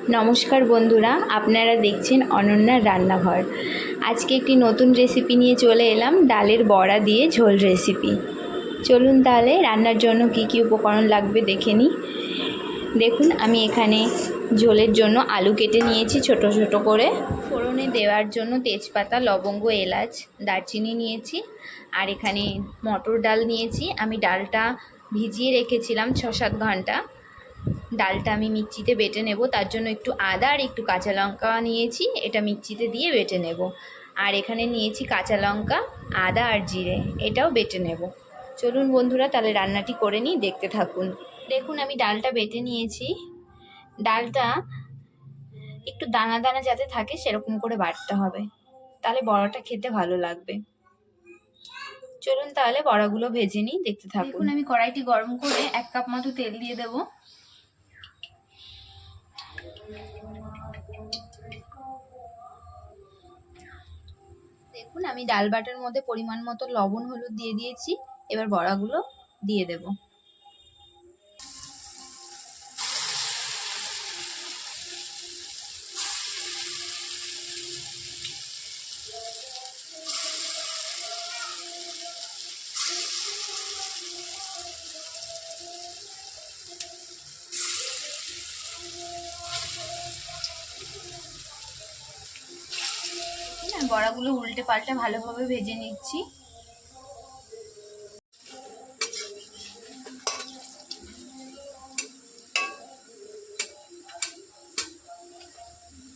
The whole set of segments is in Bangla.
নমস্কার বন্ধুরা, আপনারা দেখছেন অনন্যার রান্নাঘর। আজকে একটি নতুন রেসিপি নিয়ে চলে এলাম, ডালের বড়া দিয়ে ঝোল রেসিপি। চলুন তাহলে রান্নার জন্য কি কি উপকরণ লাগবে দেখে নিই। দেখুন, আমি এখানে ঝোলের জন্য আলু কেটে নিয়েছি ছোট ছোট করে। ফোড়নে দেওয়ার জন্য তেজপাতা, লবঙ্গ, এলাচ, দারচিনি নিয়েছি। আর এখানে মটর ডাল নিয়েছি। আমি ডালটা ভিজিয়ে রেখেছিলাম 6-7 ঘন্টা। ডালটা আমি মিক্সিতে বেটে নেব, তার জন্য একটু আদা আর একটু কাঁচা লঙ্কা নিয়েছি, এটা মিক্সিতে দিয়ে বেটে নেব। আর এখানে নিয়েছি কাঁচা লঙ্কা, আদা আর জিরে, এটাও বেটে নেব। চলুন বন্ধুরা তাহলে রান্নাটি করে নিই, দেখতে থাকুন। দেখুন, আমি ডালটা বেটে নিয়েছি। ডালটা একটু দানা দানা যাতে থাকে সেরকম করে বাটতে হবে, তাহলে বড়াটা খেতে ভালো লাগবে। চলুন তাহলে বড়াগুলো ভেজে নিই, দেখতে থাকুন। দেখুন, আমি কড়াইটি গরম করে 1 কাপ মতো তেল দিয়ে দেবো। দেখুন, আমি ডাল বাটার মধ্যে পরিমাণ মতো লবণ হলুদ দিয়ে দিয়েছি। এবার বড়াগুলো দিয়ে দেব। বড়াগুলো উল্টে পাল্টে ভালোভাবে ভেজে নিচ্ছি।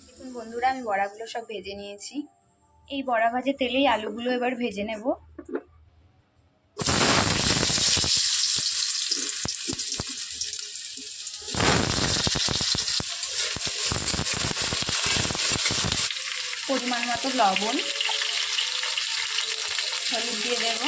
দেখুন বন্ধুরা, আমি বড়াগুলো সব ভেজে নিয়েছি। এই বড়া ভাজা তেলেই আলুগুলো এবার ভেজে নেব। পরিমাণ মতো লবণ, হলুদ দিয়ে দেব।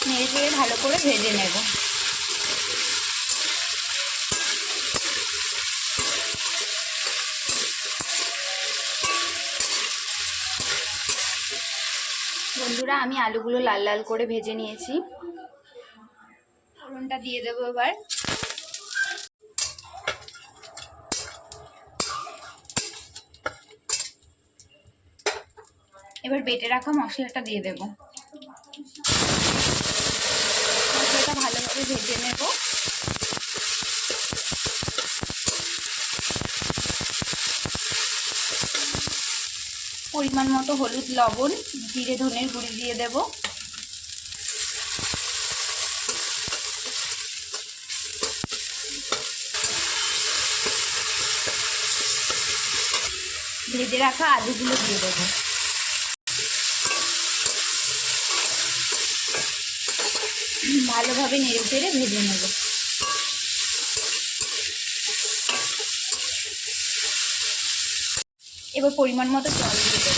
নেড়ে চেড়ে ভালো করে ভেজে নেব। বন্ধুরা, আমি আলুগুলো লাল লাল করে ভেজে নিয়েছি। ফোড়নটা দিয়ে দেবো এবার। এবার বেটে রাখা মশলাটা দিয়ে দেব। মশলাটা ভালোভাবে ভেজে নেব। পরিমাণ মতো হলুদ, লবণ, জিরে ধনের গুঁড়ি দিয়ে দেব। ভেজে রাখা আলুগুলো দিয়ে দেব। ভালোভাবে নেড়ে চেড়ে ভেজে নেব। এবার পরিমাণ মতো জল দিয়ে দেব।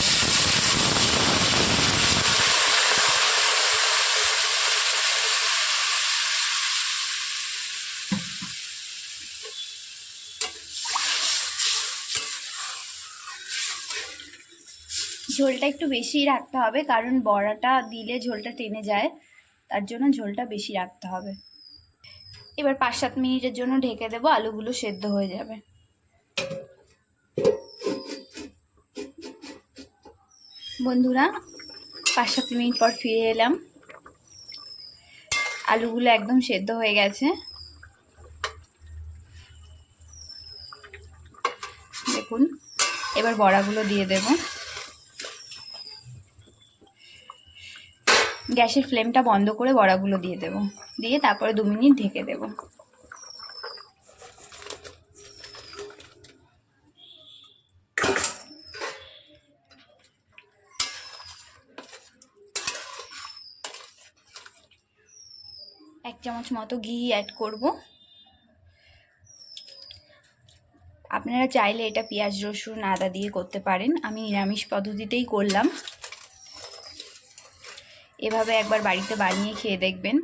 ঝোলটা একটু বেশি রাখতে হবে, কারণ বড়াটা দিলে ঝোলটা টেনে যায়, তার জন্য ঝোলটা বেশি রাখতে হবে। এবার 5-7 মিনিটের জন্য ঢেকে দেবো, আলুগুলো সেদ্ধ হয়ে যাবে। বন্ধুরা, 5-7 মিনিট পর ফিরে এলাম। আলুগুলো একদম সেদ্ধ হয়ে গেছে। দেখুন, এবার বড়াগুলো দিয়ে দেব। গ্যাসের ফ্লেমটা বন্ধ করে বড়াগুলো দিয়ে দেব, দিয়ে তারপরে 2 মিনিট ঢেকে দেব। এক চামচ মতো ঘি অ্যাড করব। আপনারা চাইলে এটা পেঁয়াজ, রসুন, আদা দিয়ে করতে পারেন। আমি নিরামিষ পদ্ধতিতেই করলাম। এভাবে একবার বাড়িতে বানিয়ে খেয়ে দেখবেন,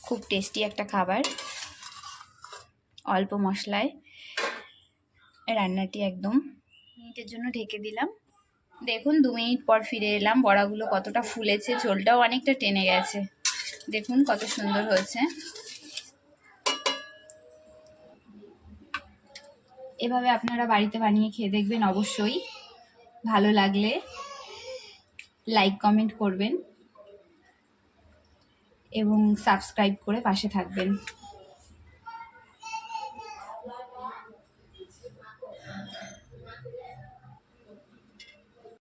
খুব টেস্টি একটা খাবার। অল্প মশলায় রান্নাটি একদম মিনিটের জন্য ঢেকে দিলাম। দেখুন 2 মিনিট পর ফিরে এলাম। বড়াগুলো কতটা ফুলেছে, ঝোলটাও অনেকটা টেনে গেছে। দেখুন কত সুন্দর হয়েছে। এভাবে আপনারা বাড়িতে বানিয়ে খেয়ে দেখবেন অবশ্যই। ভালো লাগলে লাইক কমেন্ট করবেন এবং সাবস্ক্রাইব করে পাশে থাকবেন।